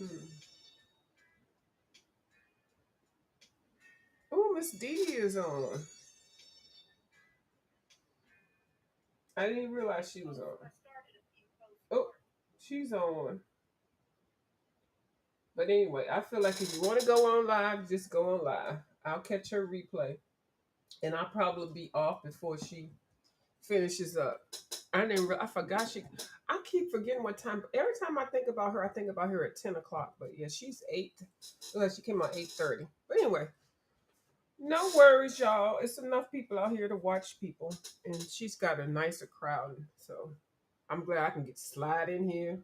Hmm. Oh, Miss Dee Dee is on. I didn't realize she was on. Oh, she's on. But anyway, I feel like if you want to go on live, just go on live. I'll catch her replay, and I'll probably be off before she finishes up. I forgot she. I keep forgetting what time. Every time I think about her, I think about her at 10 o'clock. But yeah, she's 8. Unless she came out 8:30. But anyway, no worries, y'all. It's enough people out here to watch people, and she's got a nicer crowd. So I'm glad I can get slide in here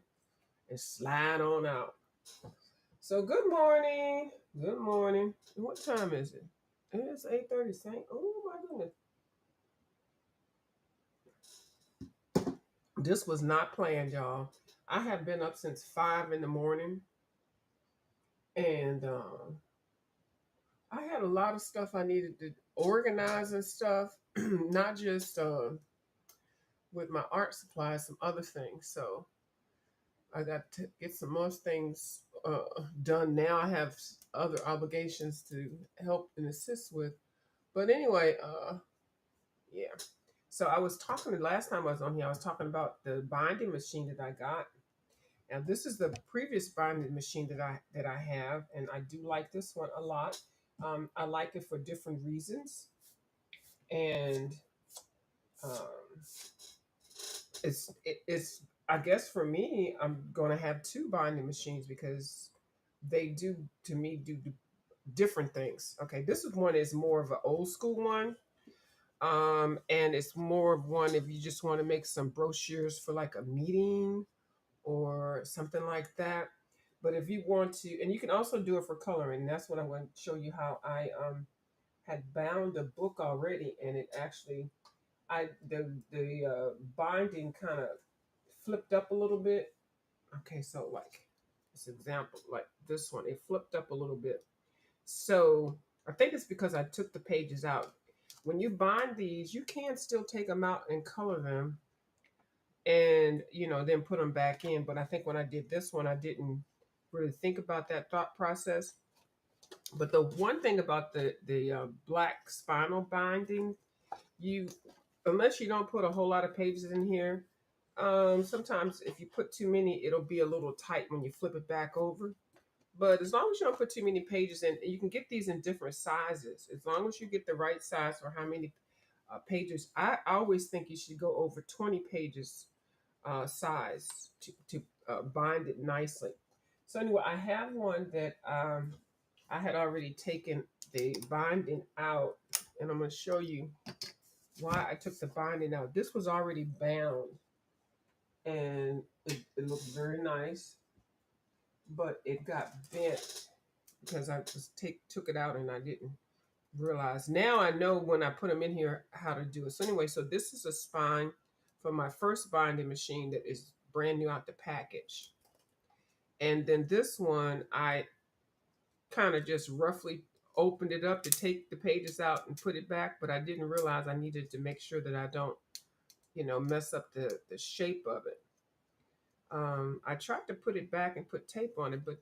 and slide on out. So good morning. Good morning. What time is it? It's 8:30. Saint. Oh my goodness. This was not planned, y'all. I have been up since 5 in the morning, and I had a lot of stuff I needed to organize and stuff, not just with my art supplies, some other things. So I got to get some more things done. Now I have other obligations to help and assist with. But anyway, yeah. So I was talking last time I was on here. I was talking about the binding machine that I got. Now this is the previous binding machine that I have, and I do like this one a lot. I like it for different reasons, and um, it's I guess for me, I'm going to have two binding machines because they do to me do different things. Okay, this is one is more of an old school one, and it's more of one if you just want to make some brochures for like a meeting or something like that. But if you want to, and you can also do it for coloring. That's what I want to show you how I had bound the book already, and it actually the binding kind of flipped up a little bit. Okay, so like this example, like this one, it flipped up a little bit. So I think it's because I took the pages out. When you bind these, you can still take them out and color them, and then put them back in. But I think when I did this one, I didn't really think about that thought process. But the one thing about the black spinal binding, you unless you don't put a whole lot of pages in here, sometimes if you put too many, it'll be a little tight when you flip it back over. But as long as you don't put too many pages in, you can get these in different sizes. As long as you get the right size for how many pages, I always think you should go over 20 pages size to bind it nicely. So anyway, I have one that I had already taken the binding out, and I'm going to show you why I took the binding out. This was already bound, and it looked very nice, but it got bent because I just took it out and I didn't realize. Now I know when I put them in here how to do it. So anyway, so this is a spine for my first binding machine that is brand new out the package. And then this one, I kind of just roughly opened it up to take the pages out and put it back, but I didn't realize I needed to make sure that I don't, mess up the shape of it. I tried to put it back and put tape on it, but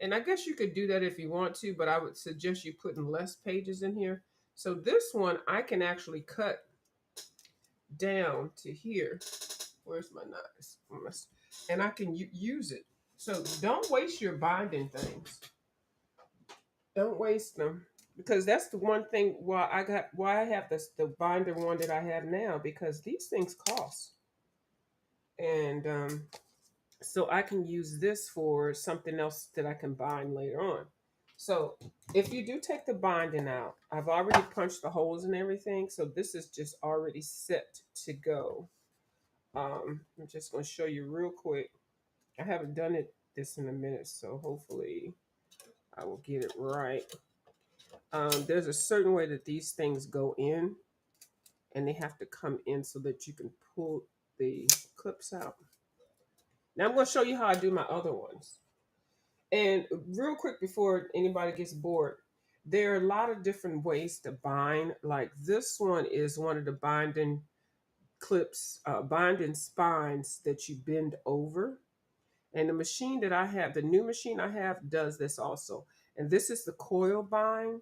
and I guess you could do that if you want to, but I would suggest you putting less pages in here. So this one I can actually cut down to here. Where's my knife? And I can use it. So don't waste your binding things. Don't waste them, because that's the one thing why I have the binder one that I have now, because these things cost, and so I can use this for something else that I can bind later on. So if you do take the binding out, I've already punched the holes and everything, so this is just already set to go. I'm just going to show you real quick. I haven't done this in a minute, so hopefully I will get it right. There's a certain way that these things go in, and they have to come in so that you can pull the clips out. Now I'm going to show you how I do my other ones. And real quick before anybody gets bored, there are a lot of different ways to bind. Like this one is one of the binding clips, binding spines that you bend over. And the machine that I have, the new machine I have, does this also. And this is the coil bind,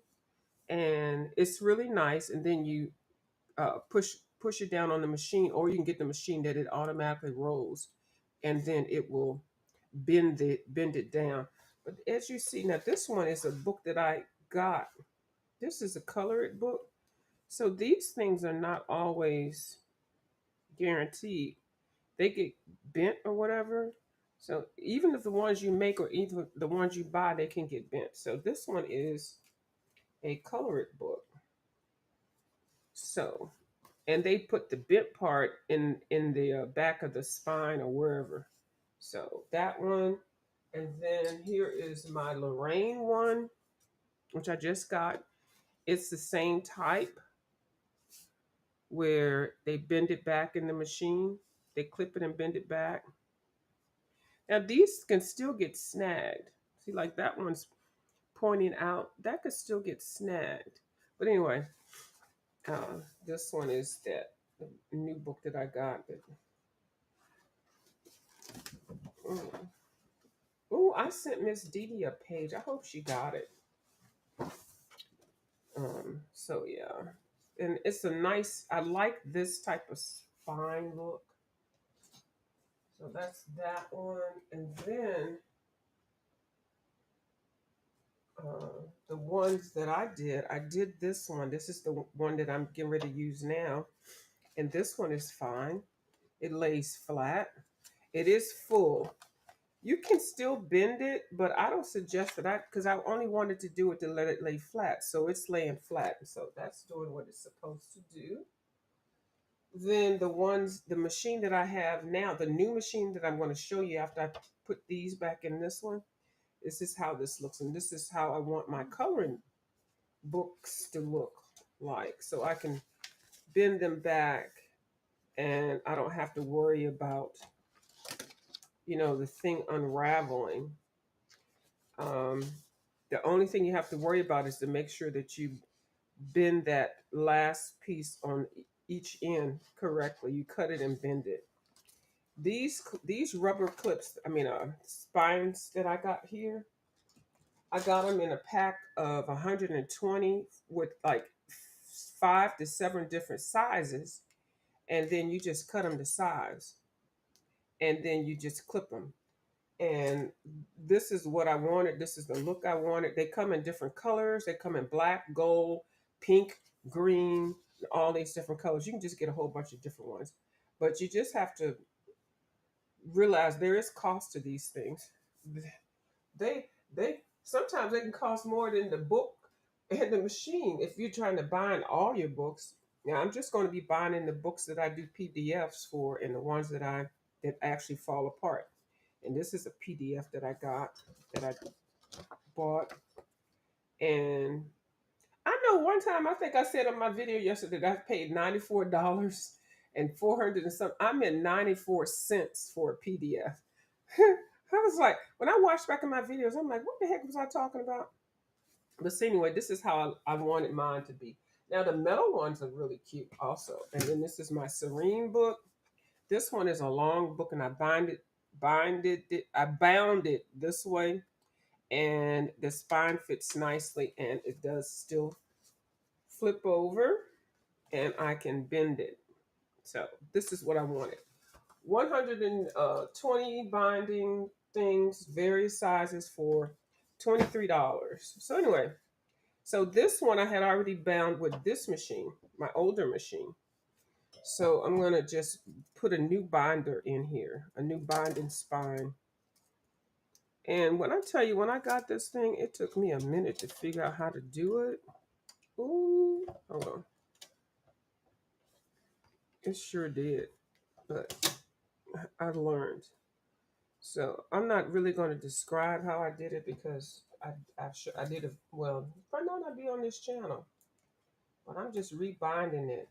and it's really nice. And then you push it down on the machine, or you can get the machine that it automatically rolls, and then it will bend it down. But as you see now, this one is a book that I got. This is a colored book. So these things are not always guaranteed. They get bent or whatever. So even if the ones you make or even the ones you buy, they can get bent. So this one is a colored book. So, and they put the bent part in the back of the spine or wherever. So that one, and then here is my Lorraine one, which I just got. It's the same type where they bend it back in the machine. They clip it and bend it back. Now these can still get snagged. See, like that one's pointing out. That could still get snagged. But anyway, this one is that new book that I got. Oh, I sent Miss Dee Dee a page. I hope she got it. So yeah. And it's a nice, I like this type of spine look. So that's that one. And then the ones that I did this one. This is the one that I'm getting ready to use now. And this one is fine. It lays flat. It is full. You can still bend it, but I don't suggest that because I only wanted to do it to let it lay flat. So it's laying flat. So that's doing what it's supposed to do. Then the machine that I have now, the new machine that I'm going to show you after I put these back in this one, this is how this looks. And this is how I want my coloring books to look like. So I can bend them back and I don't have to worry about, the thing unraveling. Um, the only thing you have to worry about is to make sure that you bend that last piece on each end correctly. You cut it and bend it. These rubber clips, spines that I got here, I got them in a pack of 120 with like 5 to 7 different sizes, and then you just cut them to size, and then you just clip them. And this is what I wanted. This is the look I wanted. They come in different colors. They come in black, gold, pink, green, all these different colors. You can just get a whole bunch of different ones. But you just have to realize there is cost to these things. They sometimes they can cost more than the book and the machine if you're trying to bind all your books. Now I'm just going to be binding the books that I do PDFs for and the ones that actually fall apart. And this is a PDF that I got, that I bought. And I know one time, I think I said on my video yesterday that I paid $94 and 400 and something. I meant 94 cents for a PDF. I was like, when I watched back in my videos, I'm like, what the heck was I talking about? But see, anyway, this is how I wanted mine to be. Now the metal ones are really cute also. And then this is my Serene book. This one is a long book, and I bound it this way, and the spine fits nicely, and it does still flip over, and I can bend it. So this is what I wanted. 120 binding things, various sizes for $23. So anyway, so this one I had already bound with this machine, my older machine. So I'm going to just put a new binder in here, a new binding spine. And when I tell you, when I got this thing, it took me a minute to figure out how to do it. Ooh, hold on. It sure did, but I learned. So I'm not really going to describe how I did it because I did it well. Might not be on this channel, but I'm just rebinding it.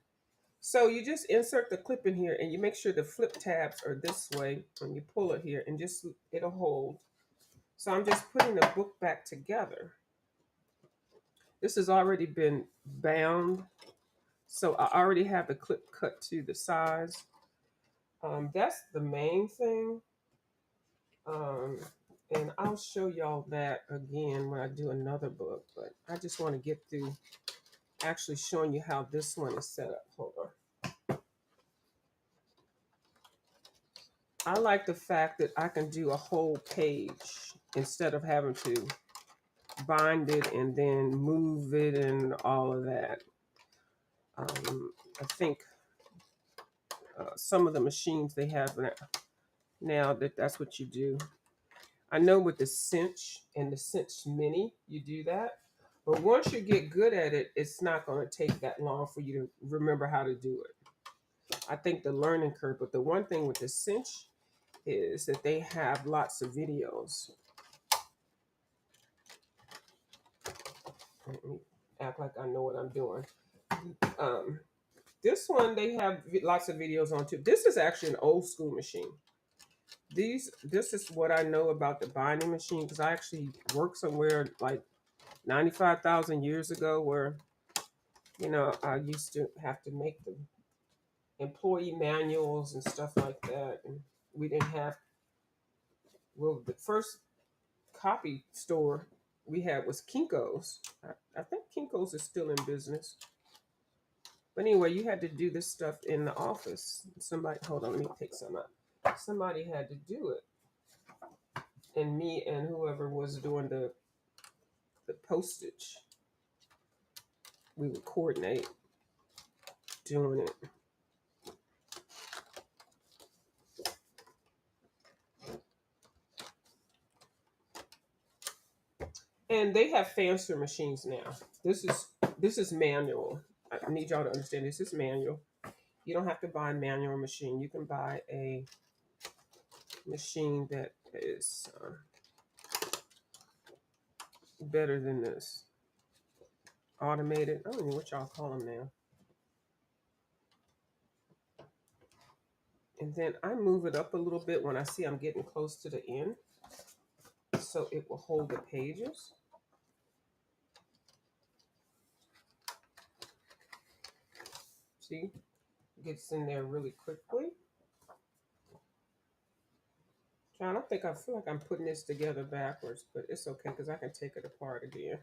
So you just insert the clip in here, and you make sure the flip tabs are this way, and you pull it here, and just it'll hold. So I'm just putting the book back together. This has already been bound, so I already have the clip cut to the size. That's the main thing. Um, and I'll show y'all that again when I do another book. But I just want to get through actually showing you how this one is set up. Hold on. I like the fact that I can do a whole page instead of having to bind it and then move it and all of that. I think some of the machines they have now that that's what you do. I know with the cinch and the cinch mini, you do that. But once you get good at it, it's not going to take that long for you to remember how to do it. I think the learning curve, but the one thing with the cinch is that they have lots of videos. Let me act like I know what I'm doing. Um, this one, they have lots of videos on too. This is actually an old school machine. This is what I know about the binding machine because I actually worked somewhere like 95,000 years ago where, I used to have to make the employee manuals and stuff like that. And we didn't have, well, the first copy store we had was Kinko's. I think Kinko's is still in business. But anyway, you had to do this stuff in the office. Somebody, hold on, let me take some out. Somebody had to do it. And me and whoever was doing the postage, we would coordinate doing it. And they have fancier machines now. This is manual. I need y'all to understand this is manual. You don't have to buy a manual machine. You can buy a machine that is better than this. Automated. I don't know what y'all call them now. And then I move it up a little bit when I see I'm getting close to the end. So it will hold the pages. See? Gets in there really quickly. I don't think I feel like I'm putting this together backwards, but it's okay because I can take it apart again.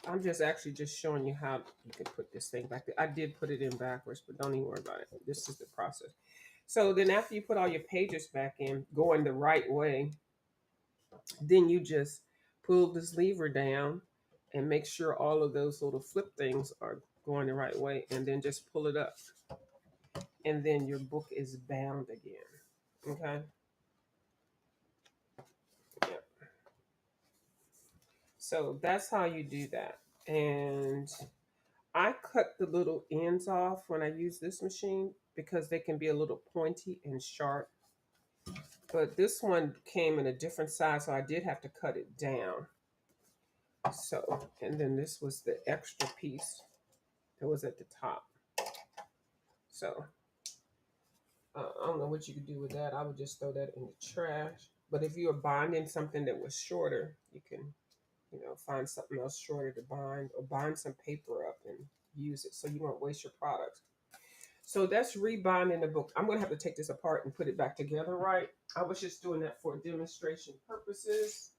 I'm just actually just showing you how you can put this thing back there. I did put it in backwards, but don't even worry about it. This is the process. So then after you put all your pages back in, going the right way, then you just pull this lever down and make sure all of those little flip things are going the right way, and then just pull it up. And then your book is bound again. Okay? Yep. So that's how you do that. And I cut the little ends off when I use this machine because they can be a little pointy and sharp. But this one came in a different size, so I did have to cut it down. So, and then this was the extra piece that was at the top. So, I don't know what you could do with that. I would just throw that in the trash. But if you were binding something that was shorter, you can, find something else shorter to bind or bind some paper up and use it so you won't waste your product. So that's rebinding the book. I'm going to have to take this apart and put it back together, right? I was just doing that for demonstration purposes.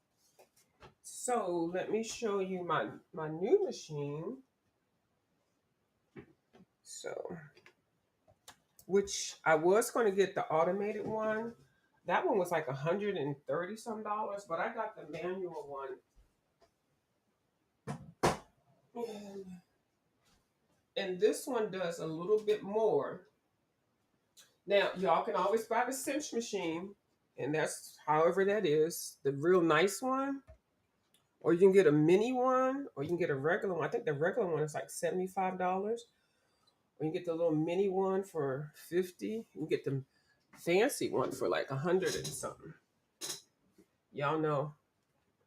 So let me show you my new machine. So, which I was going to get the automated one. That one was like $130 some, but I got the manual one. And this one does a little bit more. Now, y'all can always buy the cinch machine, and that's however that is, the real nice one. Or you can get a mini one, or you can get a regular one. I think the regular one is like $75. Or you can get the little mini one for $50. You can get the fancy one for like $100 and something. Y'all know.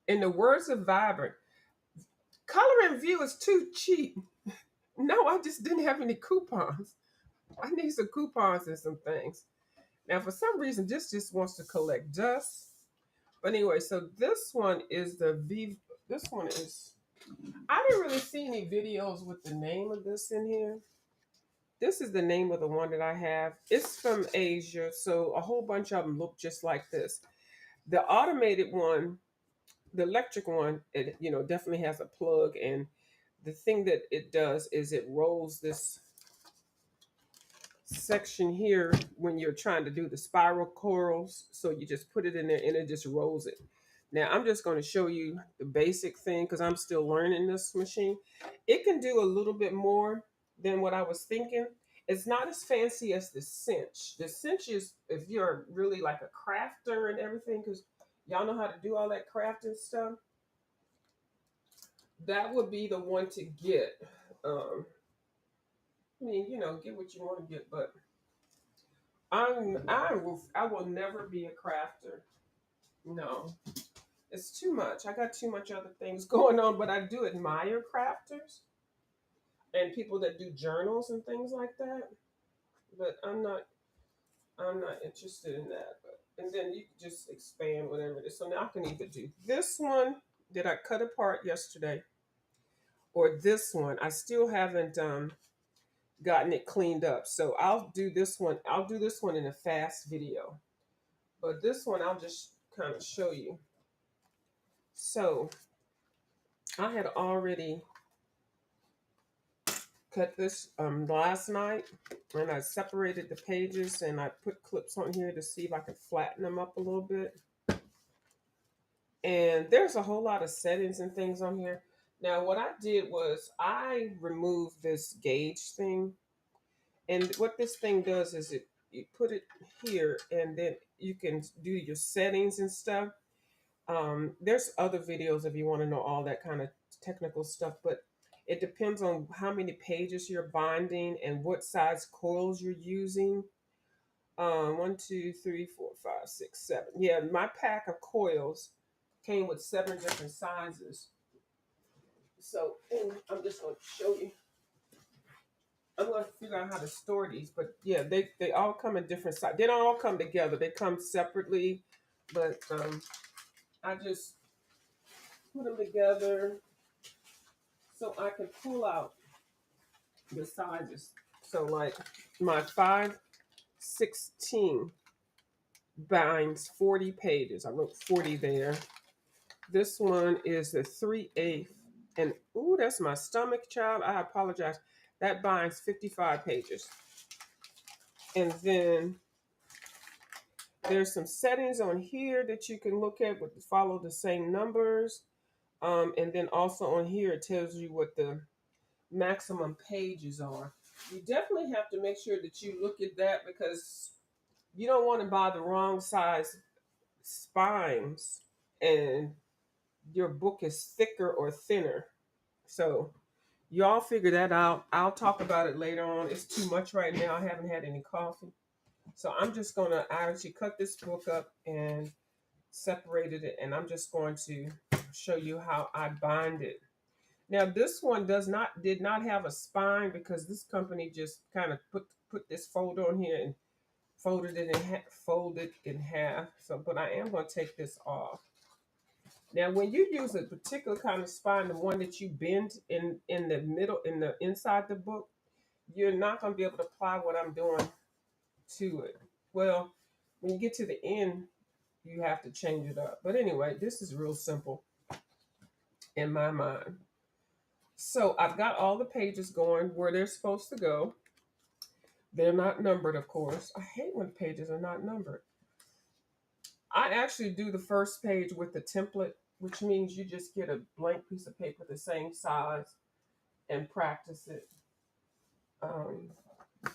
In the words of Vibrant, Color and View is too cheap. No, I just didn't have any coupons. I need some coupons and some things. Now, for some reason, this just wants to collect dust. But anyway, so this one is this one is, I didn't really see any videos with the name of this in here. this is the name of the one that I have. It's from Asia, so a whole bunch of them look just like this. The automated one, the electric one, it definitely has a plug, and the thing that it does is it rolls this section here when you're trying to do the spiral coils. So you just put it in there and it just rolls it. Now I'm just going to show you the basic thing because I'm still learning this machine. It can do a little bit more than what I was thinking. It's not as fancy as the cinch. The cinch is if you're really like a crafter and everything, because y'all know how to do all that crafting stuff. That would be the one to get. Um, I mean, get what you want to get, but I will never be a crafter. No, it's too much. I got too much other things going on, but I do admire crafters and people that do journals and things like that. But I'm not interested in that. But and then you can just expand whatever it is. So now I can either do this one that I cut apart yesterday, or this one. I still haven't gotten it cleaned up. So I'll do this one. I'll do this one in a fast video. But this one I'll just kind of show you. So I had already cut this last night, and I separated the pages and I put clips on here to see if I could flatten them up a little bit. And there's a whole lot of settings and things on here. Now what I did was I removed this gauge thing, and what this thing does is you put it here and then you can do your settings and stuff. There's other videos if you want to know all that kind of technical stuff, but it depends on how many pages you're binding and what size coils you're using. 1, 2, 3, 4, 5, 6, 7. Yeah, my pack of coils came with 7 different sizes. So I'm just going to show you. I'm going to figure out how to store these, but yeah, they all come in different sizes. They don't all come together. They come separately, but I just put them together so I can pull out the sizes. So like my 5/16 binds 40 pages. I wrote 40 there. This one is the 3/8, and ooh, that's my stomach, child. I apologize. That binds 55 pages. And then there's some settings on here that you can look at with follow the same numbers. And then also on here it tells you what the maximum pages are. You definitely have to make sure that you look at that because you don't want to buy the wrong size spines and your book is thicker or thinner. So y'all figure that out. I'll talk about it later on. It's too much right now. I haven't had any coffee. So I'm just going to actually cut this book up and separated it, and I'm just going to show you how I bind it. Now this one did not have a spine because this company just kind of put this folder on here and folded in half. So, but I am going to take this off. Now, when you use a particular kind of spine, the one that you bend in the middle, in the inside the book, you're not going to be able to apply what I'm doing to it. Well, when you get to the end, you have to change it up. But anyway, this is real simple in my mind. So I've got all the pages going where they're supposed to go. They're not numbered, of course. I hate when pages are not numbered. I actually do the first page with the template, which means you just get a blank piece of paper the same size and practice it.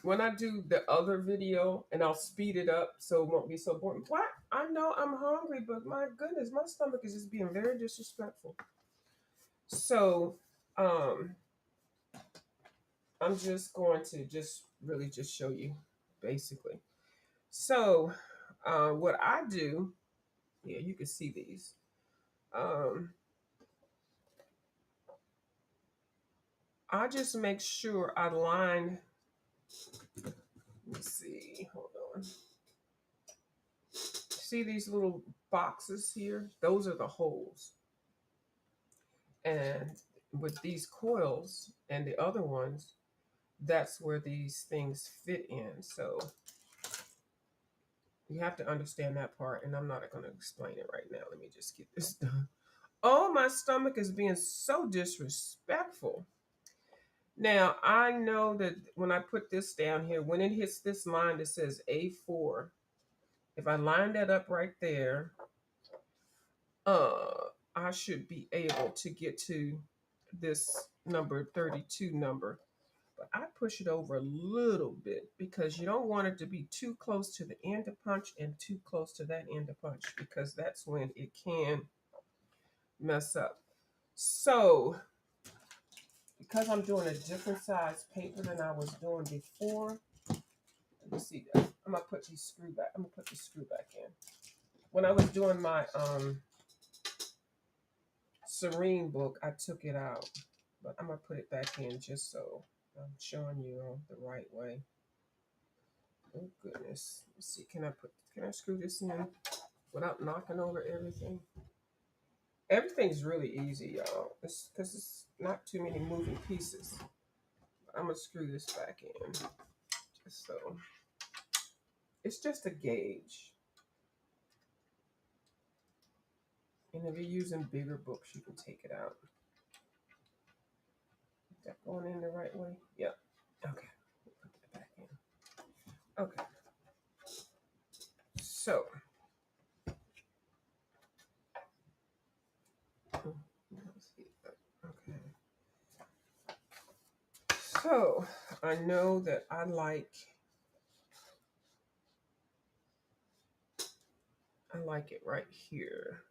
When I do the other video, and I'll speed it up so it won't be so boring. What? I know I'm hungry, but my goodness, my stomach is just being very disrespectful. So I'm just going to really show you basically. So what I do, yeah, you can see these. I just make sure I line. Let's see, hold on. See these little boxes here? Those are the holes. And with these coils and the other ones, that's where these things fit in. So you have to understand that part, and I'm not going to explain it right now. Let me just get this done. Oh, my stomach is being so disrespectful. Now, I know that when I put this down here, when it hits this line that says A4, if I line that up right there, I should be able to get to this number 32 number. But I push it over a little bit because you don't want it to be too close to the end of punch and too close to that end of punch, because that's when it can mess up. So, because I'm doing a different size paper than I was doing before, let me see that. I'm gonna put these screw back. I'm gonna put the screw back in. When I was doing my Serene book, I took it out, but I'm gonna put it back in just so I'm showing you the right way. Oh goodness. Let's see. Can I screw this in without knocking over everything? Everything's really easy, y'all. It's because it's not too many moving pieces. I'm gonna screw this back in. Just so it's just a gauge. And if you're using bigger books, you can take it out. Is that going in the right way? Yep. Okay. Put that back in. Okay. So let's see. Okay. So I know that I like it right here,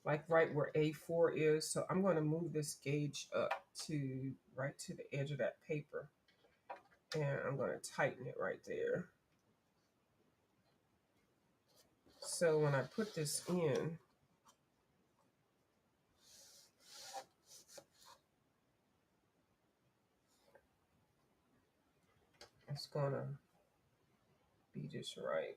like right where A4 is. So I'm going to move this gauge up to right to the edge of that paper, and I'm going to tighten it right there. So when I put this in, it's going to be just right.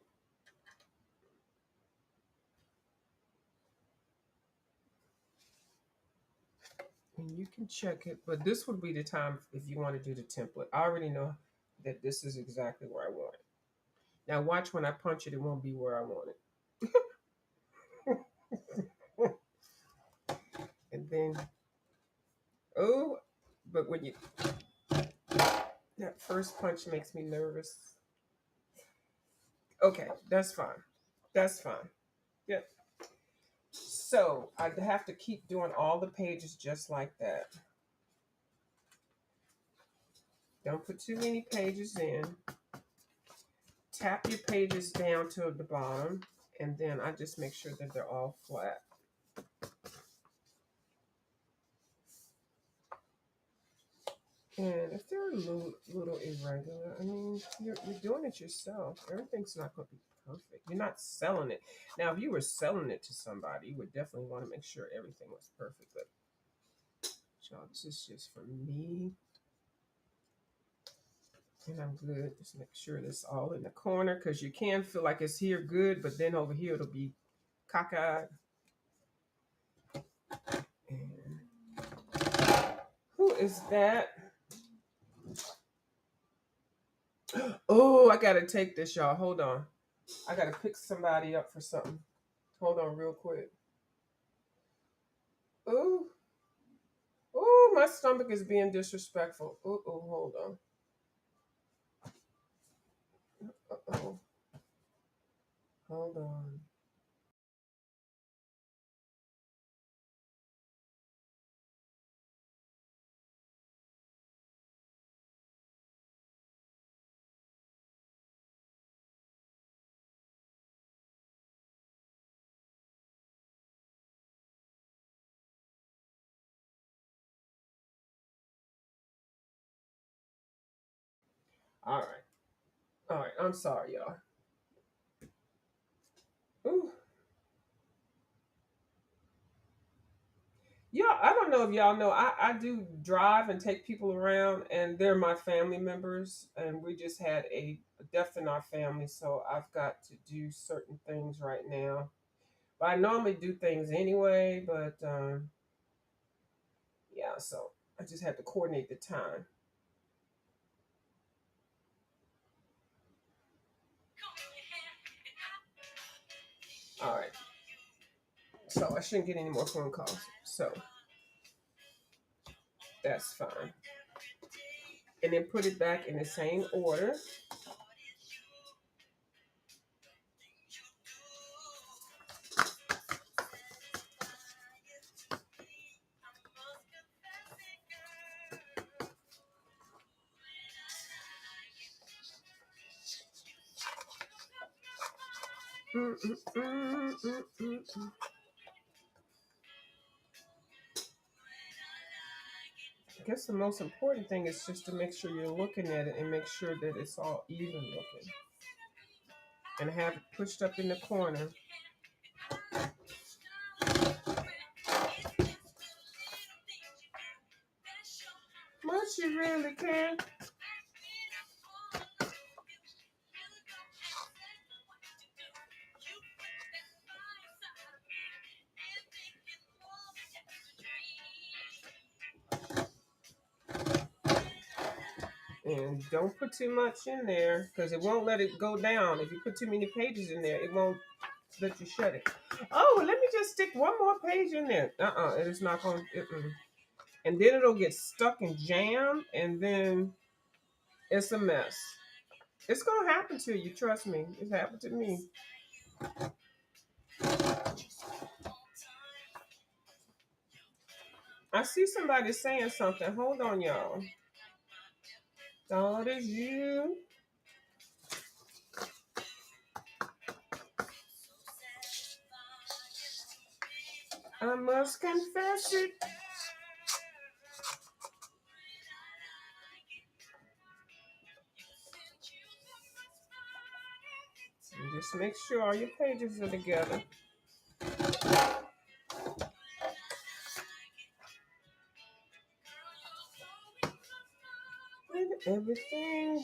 And you can check it, but this would be the time if you want to do the template. I already know that this is exactly where I want it. Now watch when I punch it, it won't be where I want it. And then, oh, but when you, that first punch makes me nervous. Okay, that's fine. That's fine. Yep. So I have to keep doing all the pages just like that. Don't put too many pages in. Tap your pages down to the bottom, and then I just make sure that they're all flat. And if they're a little irregular, I mean, you're doing it yourself. Everything's not going to be perfect. You're not selling it. Now, if you were selling it to somebody, you would definitely want to make sure everything was perfect. But, y'all, this is just for me. And I'm good. Just make sure it's all in the corner, because you can feel like it's here good, but then over here it'll be cockeyed. And who is that? Oh, I gotta take this, y'all. Hold on. I gotta pick somebody up for something. Hold on real quick. Ooh. Ooh, my stomach is being disrespectful. Ooh, hold on. Uh-oh. Hold on. All right. All right. I'm sorry, y'all. Ooh. Yeah, I don't know if y'all know. I do drive and take people around, and they're my family members, and we just had a death in our family, so I've got to do certain things right now. But I normally do things anyway, but yeah, so I just had to coordinate the time. All right. So I shouldn't get any more phone calls. So that's fine. And then put it back in the same order. I guess the most important thing is just to make sure you're looking at it and make sure that it's all even looking. And have it pushed up in the corner. Much you really can. And don't put too much in there because it won't let it go down. If you put too many pages in there, it won't let you shut it. Oh, well, let me just stick one more page in there. It is not going to. And then it'll get stuck and jammed, and then it's a mess. It's going to happen to you. Trust me. It's happened to me. I see somebody saying something. Hold on, y'all. Thought is you. I must confess it. And just make sure all your pages are together. And everything.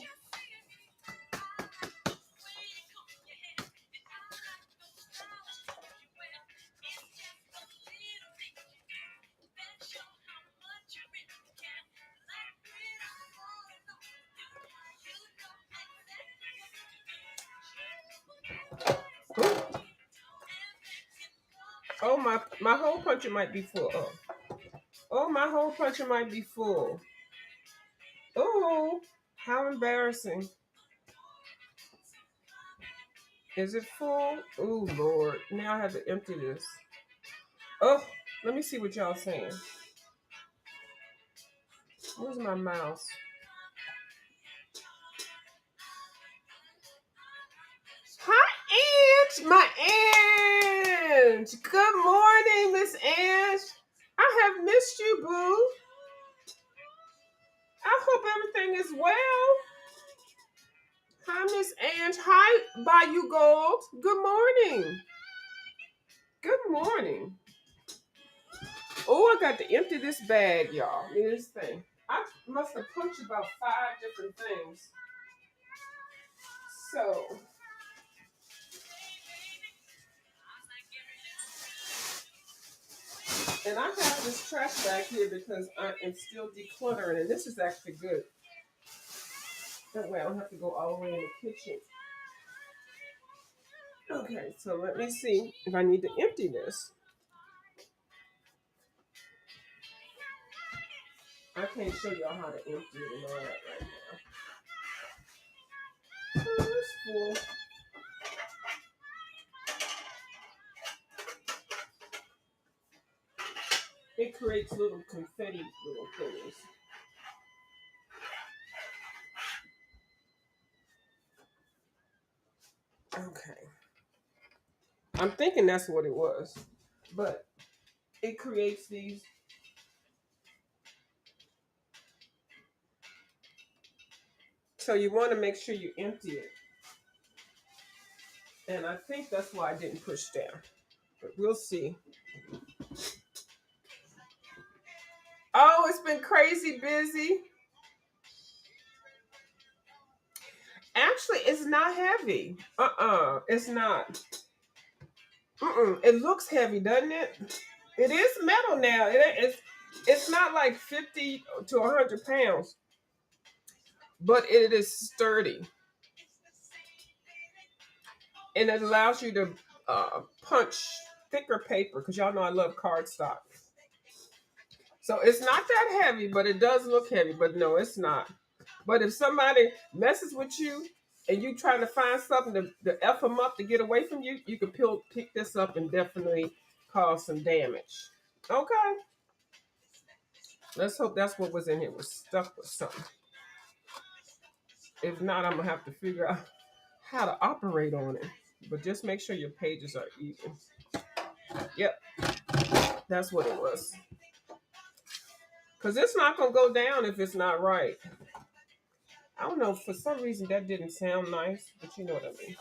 Oh, my hole puncher might be full. Oh, my hole puncher might be full. Oh, how embarrassing. Is it full? Oh, Lord. Now I have to empty this. Oh, let me see what y'all saying. Where's my mouse? Hi, Ange. My Ange. Good morning, Miss Ange. I have missed you, boo. I hope everything is well. Hi, Miss Ange. Hi, Bayou Gold. Good morning. Good morning. Oh, I got to empty this bag, y'all. This thing. I must have punched about 5 different things. So, and I have this trash bag here because I am still decluttering, and this is actually good. That way I don't have to go all the way in the kitchen. Okay, so let me see if I need to empty this. I can't show y'all how to empty it and all that right now. Oh, it's full. It creates little confetti little things. Okay. I'm thinking that's what it was. But it creates these. So you want to make sure you empty it. And I think that's why I didn't push down. But we'll see. Oh, it's been crazy busy. Actually, it's not heavy. It's not. It looks heavy, doesn't it? It is metal now. It's not like 50 to 100 pounds, but it is sturdy. And it allows you to punch thicker paper because y'all know I love cardstock. So it's not that heavy, but it does look heavy. But no, it's not. But if somebody messes with you and you trying to find something to F them up to get away from you, you can pick this up and definitely cause some damage. Okay. Let's hope that's what was in here was stuck with something. If not, I'm going to have to figure out how to operate on it. But just make sure your pages are even. Yep, that's what it was. Because it's not going to go down if it's not right. I don't know, for some reason that didn't sound nice, but you know what I mean.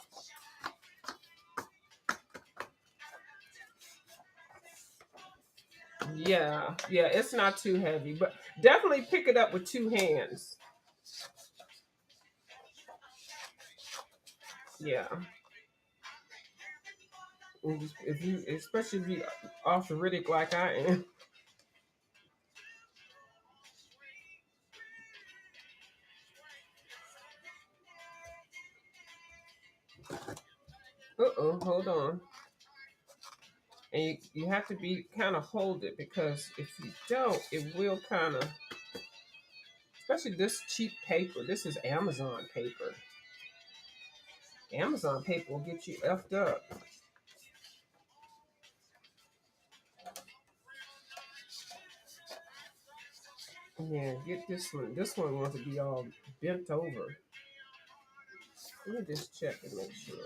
Yeah, yeah, it's not too heavy, but definitely pick it up with two hands. Yeah. If you, especially if you arthritic like I am. Uh-oh, hold on. And you have to be kind of hold it because if you don't, it will kind of, especially this cheap paper. This is Amazon paper. Amazon paper will get you effed up. Yeah, get this one. This one wants to be all bent over. Let me just check and make sure.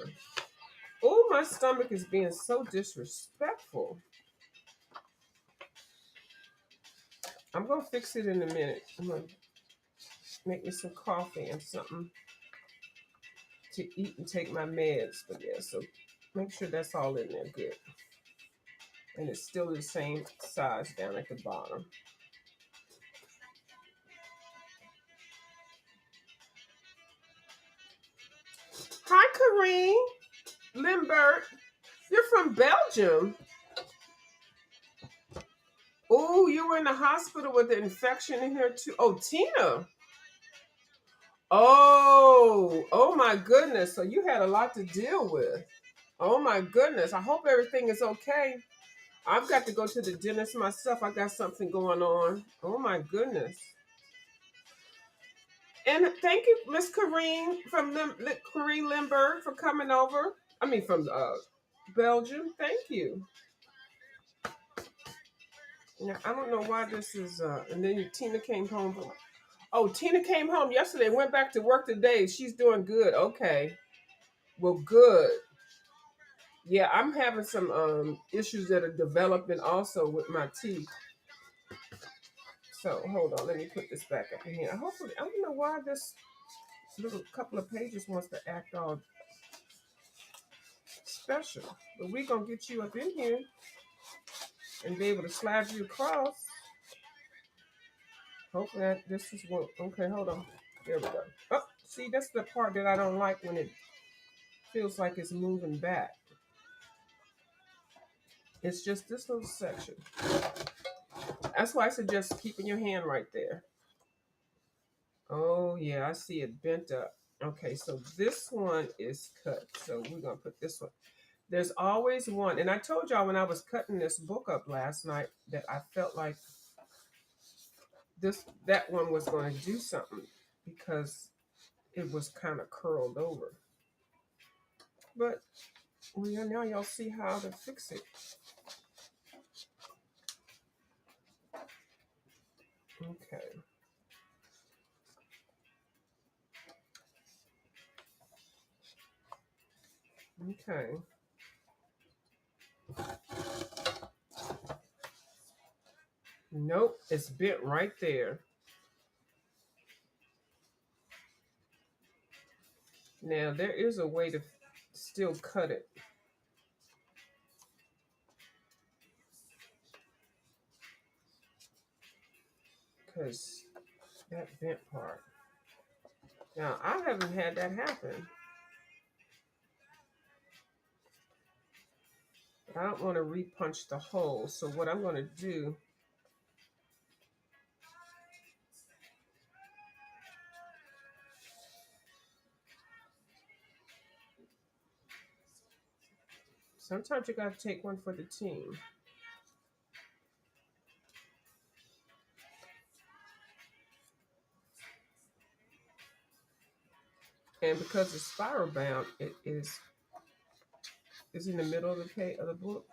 Oh, my stomach is being so disrespectful. I'm gonna fix it in a minute. I'm gonna make me some coffee and something to eat and take my meds. But yeah, so make sure that's all in there good. And it's still the same size down at the bottom. Hi, Kareem Lindbergh. You're from Belgium. Oh, you were in the hospital with the infection in here too. Oh, Tina. Oh my goodness. So you had a lot to deal with. Oh my goodness. I hope everything is okay. I've got to go to the dentist myself. I got something going on. Oh my goodness. And thank you, Miss Karine from Karine Lindbergh for coming over. I mean from Belgium. Thank you. Now I don't know why this is and then Tina came home. Oh, Tina came home yesterday, went back to work today. She's doing good. Okay. Well, good. Yeah, I'm having some issues that are developing also with my teeth. So hold on, let me put this back up in here. Hopefully, I don't know why this little couple of pages wants to act all special, but we're gonna get you up in here and be able to slide you across. Hopefully, this is what. Okay, hold on. There we go. Oh, see, that's the part that I don't like when it feels like it's moving back. It's just this little section. That's why I suggest keeping your hand right there. Oh yeah, I see it bent up. Okay, so this one is cut. So we're gonna put this one. There's always one, and I told y'all when I was cutting this book up last night that I felt like that one was going to do something because it was kind of curled over. But well, yeah, now y'all see how to fix it. Okay. Okay. Nope, it's bent right there. Now there is a way to still cut it. Because that bent part. Now I haven't had that happen. But I don't want to repunch the hole. So what I'm going to do, Sometimes you got to take one for the team. And because it's spiral bound, it is in the middle of the page of the book.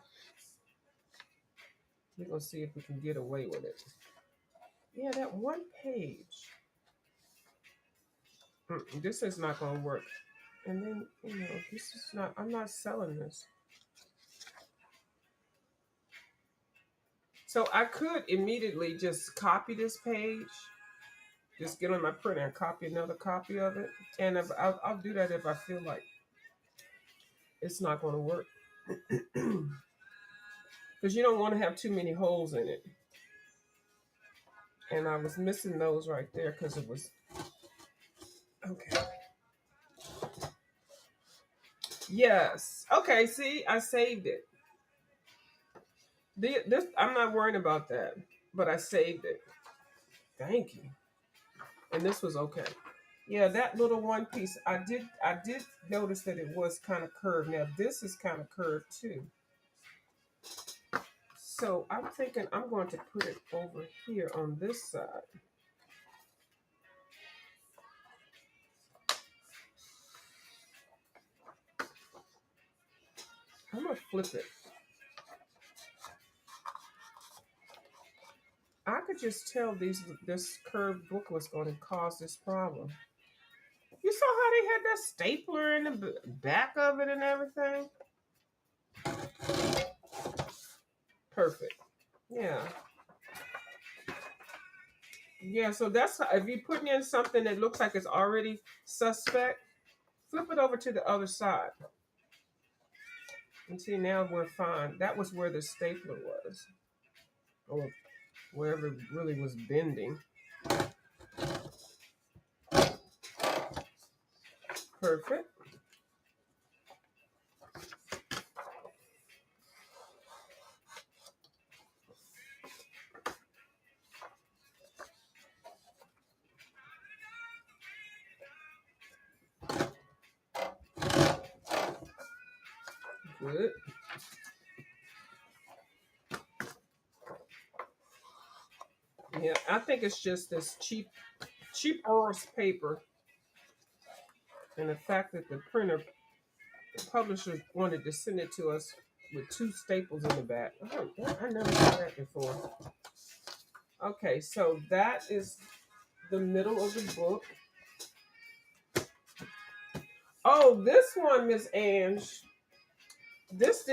We're gonna see if we can get away with it. Yeah, that one page. This is not gonna work. And then, this is not, I'm not selling this. So I could immediately just copy this page, just get on my printer and copy another copy of it. And I'll do that if I feel like it's not going to work. Because you don't want to have too many holes in it. And I was missing those right there because it was, okay. Yes. Okay, see, I saved it. This I'm not worrying about that, but I saved it. Thank you. And this was okay. Yeah, that little one piece, I did notice that it was kind of curved. Now this is kind of curved too. So I'm thinking I'm going to put it over here on this side. I'm gonna flip it. I could just tell this curved book was going to cause this problem. You saw how they had that stapler in the back of it and everything? Perfect. Yeah. Yeah, so that's how, if you're putting in something that looks like it's already suspect, flip it over to the other side. And see, now we're fine. That was where the stapler was, or wherever it really was bending. Perfect. Good. Yeah, I think it's just this cheap Oris paper, and the fact that the publisher wanted to send it to us with two staples in the back. Oh, I never saw that before. Okay, so that is the middle of the book. Oh, this one, Miss Ange. This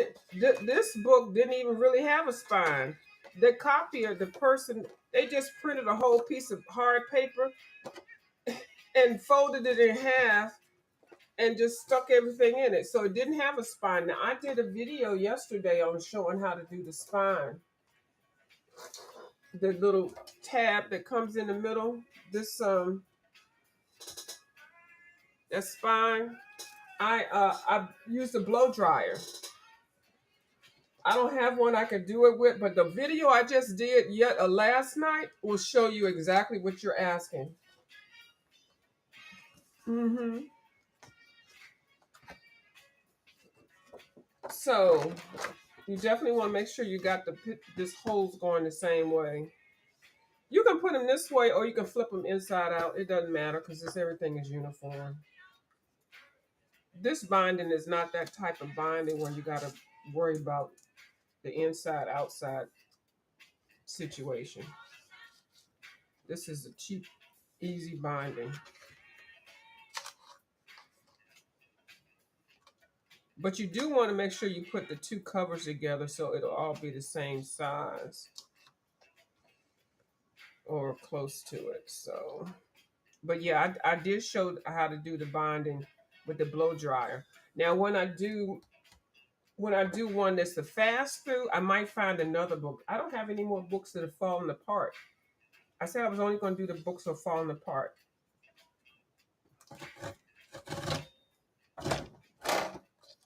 book didn't even really have a spine. The copier, the person, they just printed a whole piece of hard paper and folded it in half and just stuck everything in it. So it didn't have a spine. Now I did a video yesterday on showing how to do the spine. The little tab that comes in the middle. This that spine. I used a blow dryer. I don't have one I could do it with, but the video I just did last night will show you exactly what you're asking. Mm-hmm. So you definitely want to make sure you got this holes going the same way. You can put them this way or you can flip them inside out. It doesn't matter because everything is uniform. This binding is not that type of binding where you got to worry about the inside outside situation. This is a cheap, easy binding. But you do want to make sure you put the two covers together so it'll all be the same size or close to it. So, but yeah, I did show how to do the binding with the blow dryer. Now, when I do one that's the fast through, I might find another book. I don't have any more books that are falling apart. I said I was only going to do the books that are falling apart.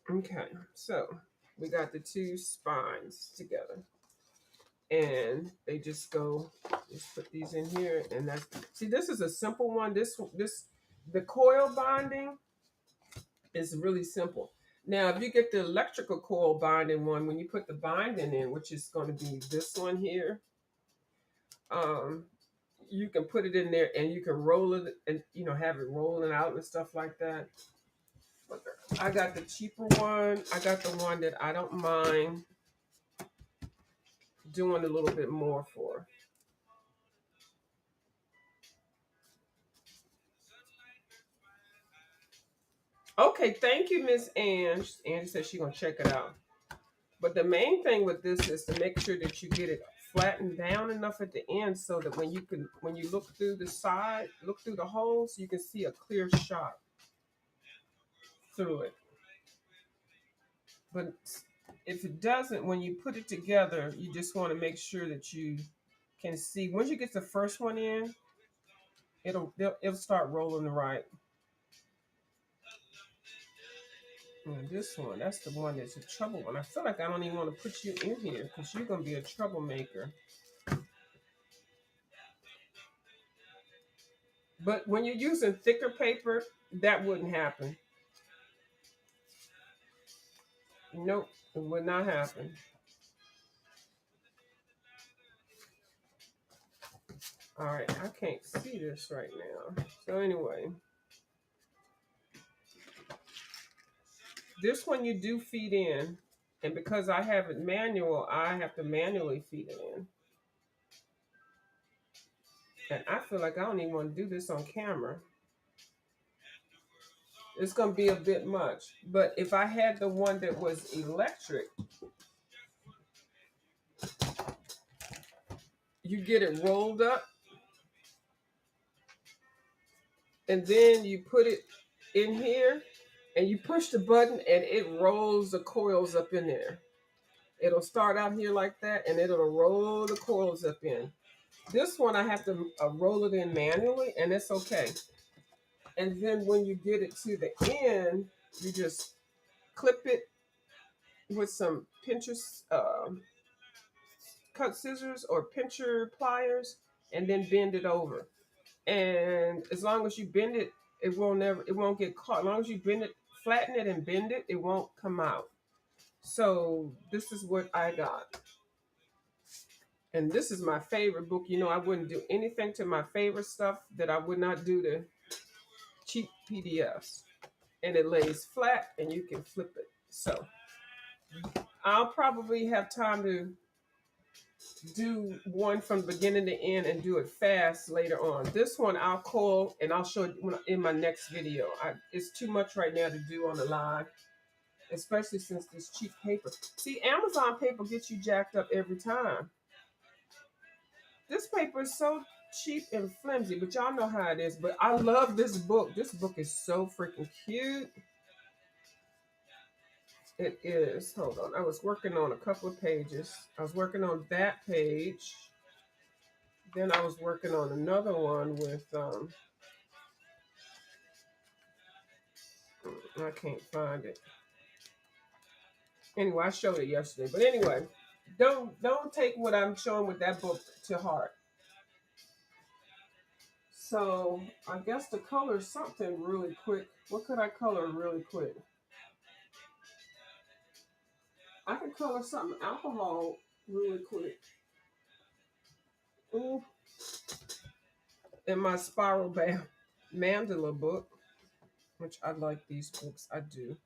Okay, so we got the two spines together. And they just go, just put these in here, and that's, see, this is a simple one. The coil binding is really simple. Now, if you get the electrical coil binding one, when you put the binding in, which is going to be this one here, um, you can put it in there and you can roll it and have it rolling out and stuff like that. But I got the cheaper one. I got the one that I don't mind doing a little bit more for. Okay, thank you, Miss Ange. Angie said she's gonna check it out. But the main thing with this is to make sure that you get it flattened down enough at the end so that when you look through the side, look through the holes, you can see a clear shot through it. But if it doesn't, when you put it together, you just want to make sure that you can see. Once you get the first one in, it'll start rolling right. And this one, that's the one that's a trouble one. I feel like I don't even want to put you in here because you're gonna be a troublemaker. But when you're using thicker paper, that wouldn't happen. Nope, it would not happen. All right, I can't see this right now. So anyway, this one you do feed in, and because I have it manual, I have to manually feed it in. And I feel like I don't even want to do this on camera. It's gonna be a bit much. But if I had the one that was electric, you get it rolled up, and then you put it in here, and you push the button, and it rolls the coils up in there. It'll start out here like that, and it'll roll the coils up in. This one, I have to roll it in manually, and it's okay. And then when you get it to the end, you just clip it with some pinchers, cut scissors or pincher pliers, and then bend it over. And as long as you bend it, it won't get caught. As long as you bend it, flatten it and bend it, it won't come out. So this is what I got. And this is my favorite book. I wouldn't do anything to my favorite stuff that I would not do to cheap PDFs. And it lays flat and you can flip it. So I'll probably have time to do one from beginning to end and do it fast later on. This one I'll call and I'll show it in my next video. It's too much right now to do on the live, especially since this cheap paper. See, Amazon paper gets you jacked up every time. This paper is so cheap and flimsy, but y'all know how it is. But I love this book. This book is so freaking cute. It is. Hold on. I was working on a couple of pages. I was working on that page. Then I was working on another one with I can't find it. Anyway, I showed it yesterday. But anyway, don't take what I'm showing with that book to heart. So I guess to color something really quick. What could I color really quick? I can color something alcohol really quick. Ooh. In my spiral mandala book, which I like these books, I do.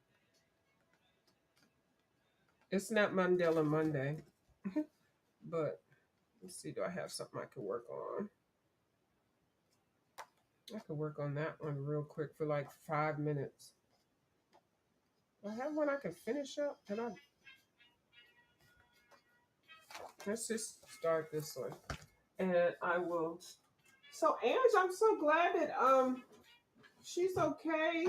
It's not Mandela Monday, but let's see, do I have something I can work on? I could work on that one real quick for like 5 minutes. I have one I can finish up, and let's just start this one, and I will. So Ange, I'm so glad that she's okay.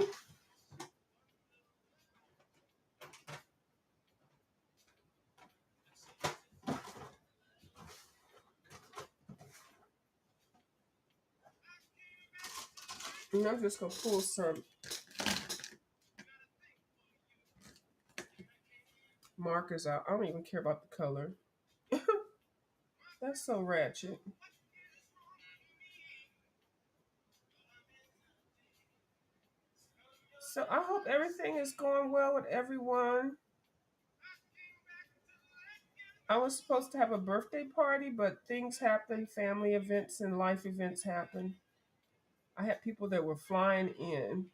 And I'm just gonna pull some markers out. I don't even care about the color. That's so ratchet. So I hope everything everything is going well with everyone. I was supposed to have a birthday party, but things happen, family events and life events happen. I had people that were flying in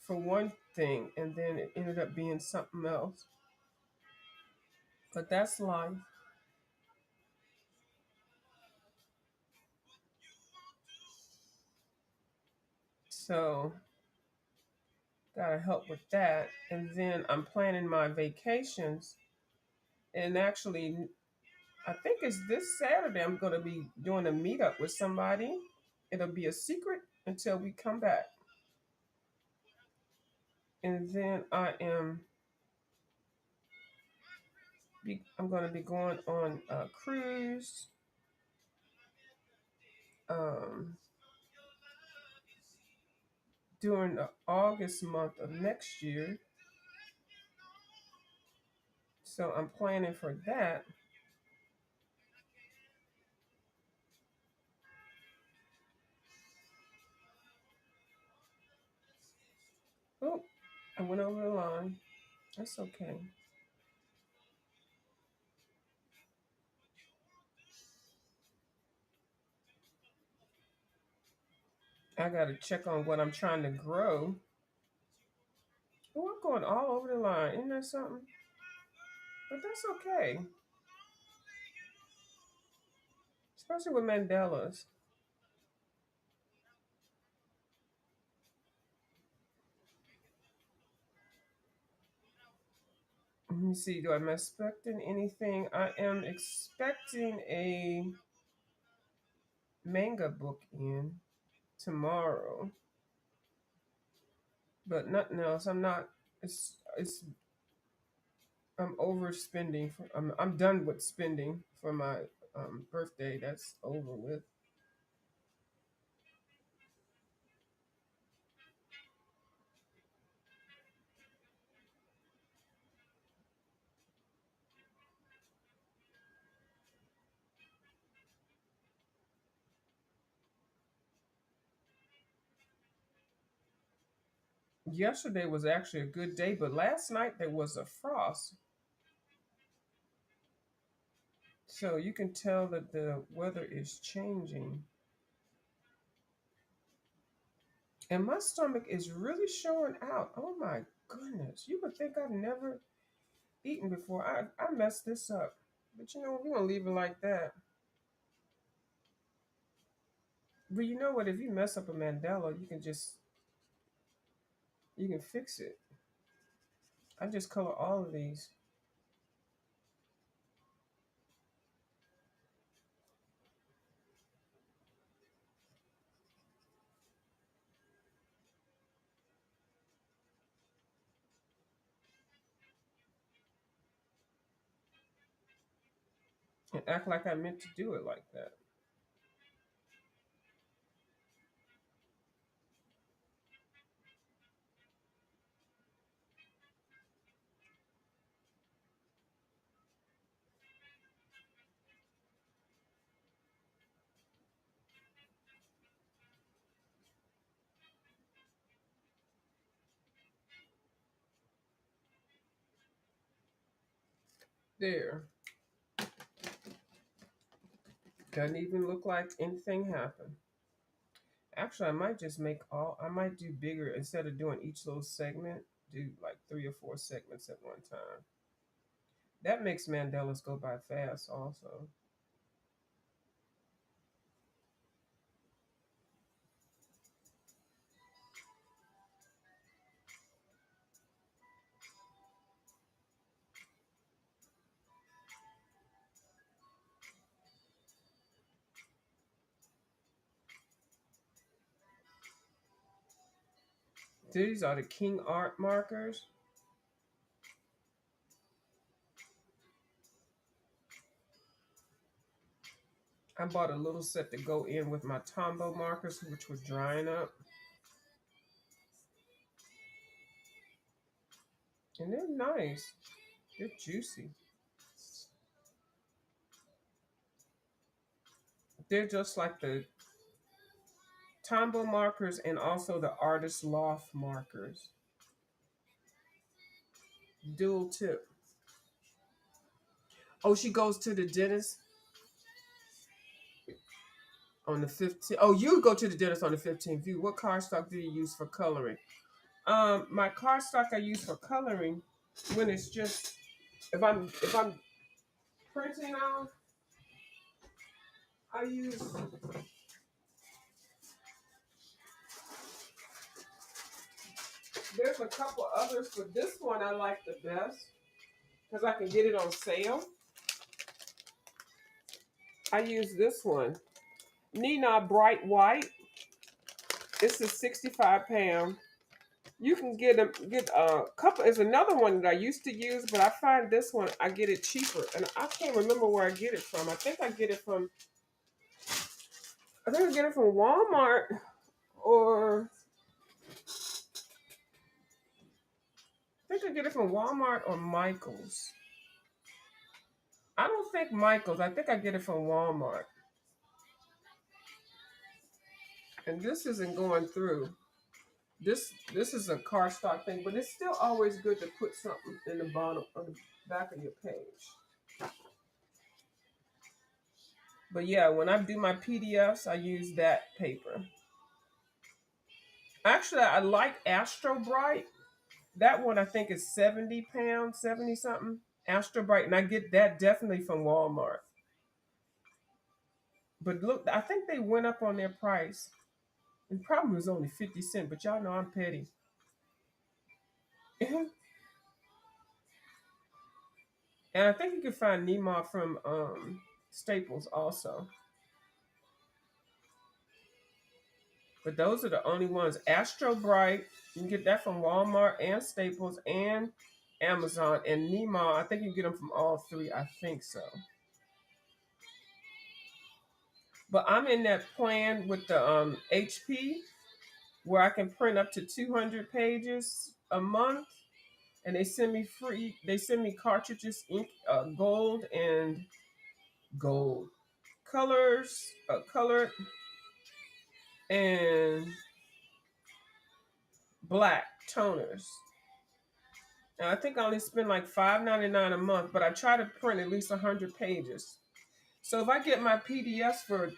for one thing, and then it ended up being something else. But that's life. So, gotta help with that. And then I'm planning my vacations. And actually, I think it's this Saturday, I'm going to be doing a meetup with somebody. It'll be a secret until we come back. And then I'm going to be going on a cruise um, during the August month of next year. So I'm planning for that. Oh, I went over the line. That's okay. I got to check on what I'm trying to grow. Oh, I'm going all over the line. Isn't that something? But that's okay, especially with Mandela's. Let me see. Do I'm expecting anything? I am expecting a manga book in tomorrow, but nothing else. I'm not. It's. I'm overspending. I'm done with spending for my birthday. That's over with. Yesterday was actually a good day, but last night there was a frost, so you can tell that the weather is changing. And my stomach is really showing out. Oh my goodness. You would think I've never eaten before. I messed this up. But you know, we're gonna leave it like that. But you know what? If you mess up a Mandela, you can fix it. I just color all of these and act like I meant to do it like that. There. Doesn't even look like anything happened. Actually, I might do bigger instead of doing each little segment, do like 3 or 4 segments at one time. That makes Mandelas go by fast also. These are the King Art markers. I bought a little set to go in with my Tombow markers, which were drying up. And they're nice. They're juicy. They're just like the Tombow markers and also the Artist Loft markers. dual tip. Oh, she goes to the dentist on the 15th. Oh, you go to the dentist on the 15th. You, what cardstock do you use for coloring? My cardstock I use for coloring when it's just if I'm printing out, I use there's a couple others, but this one I like the best because I can get it on sale. I use this one. Nina Bright White. It's a 65 pound. You can get a couple. There's another one that I used to use, but I find this one I get it cheaper, and I can't remember where I get it from. I think I get it from Walmart or I think I get it from Walmart or Michaels. I don't think Michaels. I think I get it from Walmart. And this isn't going through. This is a cardstock thing, but it's still always good to put something in the bottom on the back of your page. But yeah, when I do my PDFs, I use that paper. Actually, I like Astro Bright. That one I think is 70 pounds, 70 something. Astro Bright, and I get that definitely from Walmart. But look, I think they went up on their price. And probably was only 50 cents, but y'all know I'm petty. And I think you can find Nemo from Staples also. But those are the only ones. Astro Bright, you can get that from Walmart and Staples and Amazon. And Nemo, I think you can get them from all three. I think so. But I'm in that plan with the HP where I can print up to 200 pages a month. And they send me free, they send me cartridges, ink, gold and gold. Colors, colored and black toners. And I think I only spend like $5.99 a month, but I try to print at least 100 pages. So if I get my PDFs for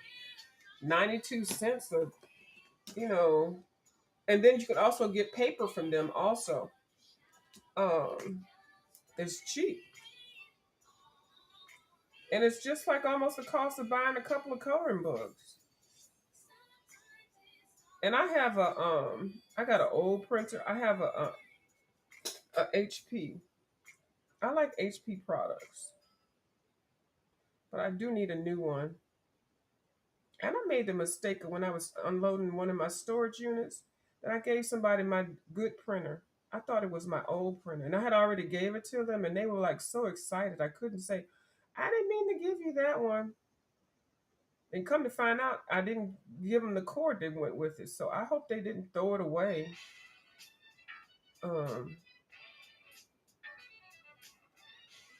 92 cents, or you know, and then you can also get paper from them also. Um, it's cheap. And it's just like almost the cost of buying a couple of coloring books. And I got an old printer. I have a HP. I like HP products, but I do need a new one. And I made the mistake of when I was unloading one of my storage units that I gave somebody my good printer. I thought it was my old printer, and I had already gave it to them, and they were like so excited. I couldn't say, I didn't mean to give you that one. And come to find out, I didn't give them the cord that went with it. So I hope they didn't throw it away. Um,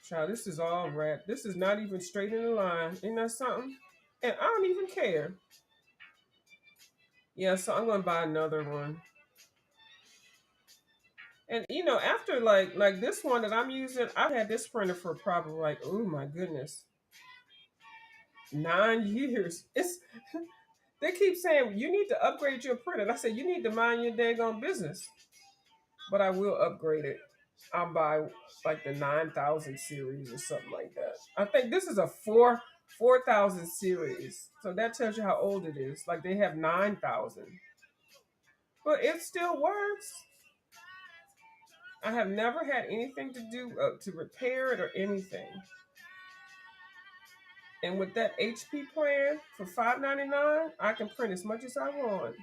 Child, this is all rat. This is not even straight in the line. Ain't that something? And I don't even care. Yeah, so I'm gonna buy another one. And after like this one that I'm using, I've had this printer for probably like, oh my goodness, 9 years. It's they keep saying you need to upgrade your printer. And I said you need to mind your daggone business. But I will upgrade it. I'll buy like the 9,000 series or something like that. I think this is a 4,000 series. So that tells you how old it is. Like they have 9,000. But it still works. I have never had anything to do to repair it or anything. And with that HP plan for $5.99, I can print as much as I want.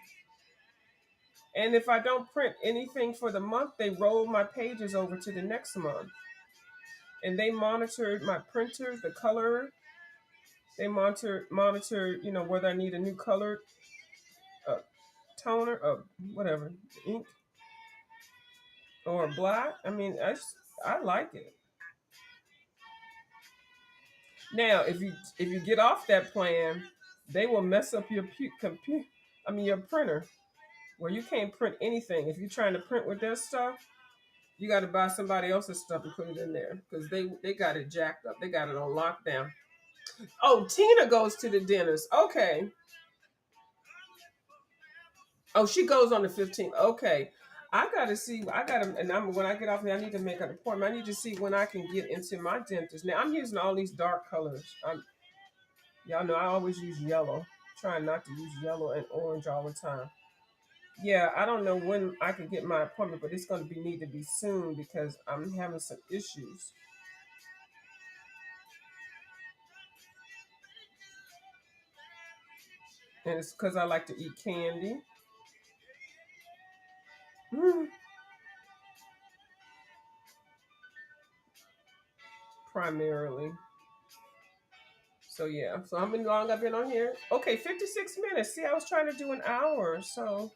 And if I don't print anything for the month, they roll my pages over to the next month. And they monitor my printer, the color. They monitor, whether I need a new color, uh, toner, whatever, ink, or black. I mean, I like it. Now, if you get off that plan, they will mess up your computer. I mean, your printer, where you can't print anything. If you're trying to print with their stuff, You got to buy somebody else's stuff and put it in there because they got it jacked up. They got it on lockdown. Oh, Tina goes to the dentist. Okay. Oh, she goes on the 15th. Okay. I gotta see. I gotta, and I'm when I get off here, I need to make an appointment. I need to see when I can get into my dentist. Now I'm using all these dark colors. Y'all know I always use yellow. Trying not to use yellow and orange all the time. Yeah, I don't know when I can get my appointment, but it's going to be need to be soon because I'm having some issues, and it's because I like to eat candy. Mm, primarily. So yeah, so how many long I've been on here? Okay, 56 minutes. See, I was trying to do an hour, so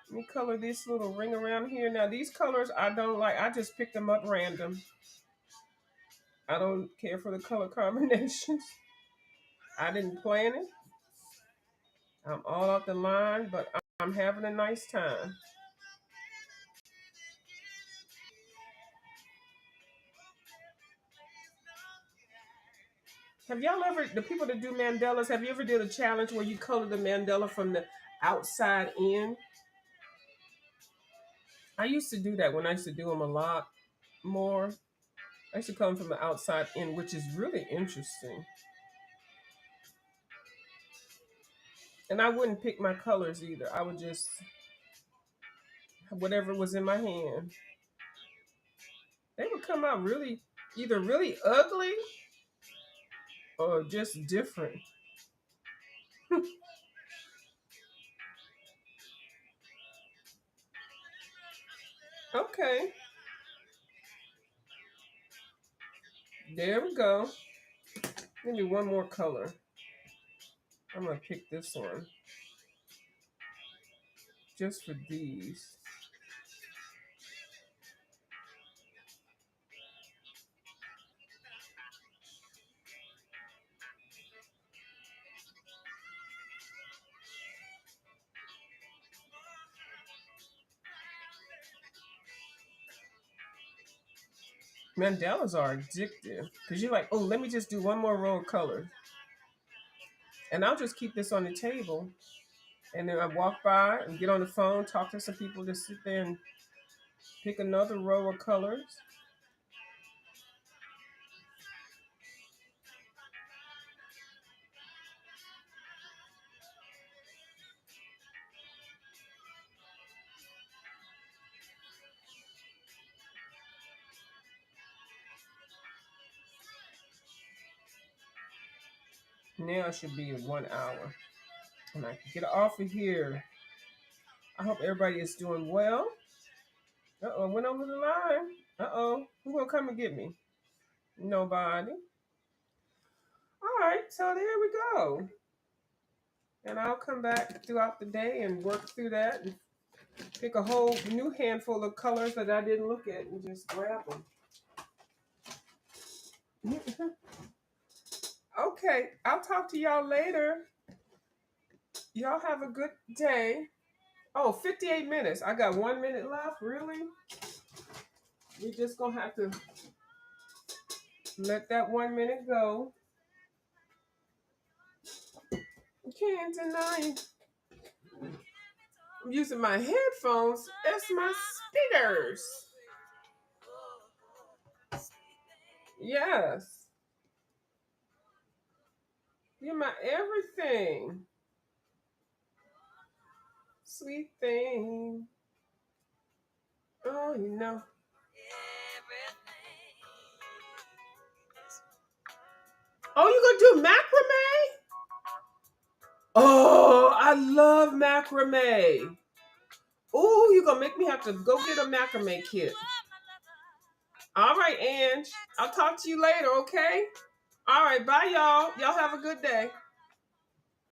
let me color this little ring around here. Now these colors I don't like. I just picked them up random. I don't care for the color combinations. I didn't plan it. I'm all off the line, but I'm having a nice time. Have y'all ever, the people that do mandalas, have you ever did a challenge where you color the mandala from the outside in? I used to do that when I used to do them a lot more. I used to come from the outside in, which is really interesting. And I wouldn't pick my colors either. I would just, whatever was in my hand. They would come out really, either really ugly or just different. Okay, there we go. Maybe one more color. I'm going to pick this one just for these. Mandalas are addictive because you're like, oh, let me just do one more row of colors, and I'll just keep this on the table, and then I walk by and get on the phone, talk to some people, just sit there and pick another row of colors. Now it should be 1 hour, and I can get off of here. I hope everybody is doing well. Uh-oh, went over the line. Uh-oh, who's gonna come and get me? Nobody. All right, so there we go. And I'll come back throughout the day and work through that and pick a whole new handful of colors that I didn't look at and just grab them. Okay, I'll talk to y'all later. Y'all have a good day. Oh, 58 minutes. I got 1 minute left. Really? We're just going to have to let that 1 minute go. You can't deny it. I'm using my headphones as my speakers. Yes. You're my everything. Sweet thing. Oh, you know. Oh, you gonna do macrame? Oh, I love macrame. Oh, you're gonna make me have to go get a macrame kit. All right, Ange. I'll talk to you later, okay? All right, bye, y'all. Y'all have a good day.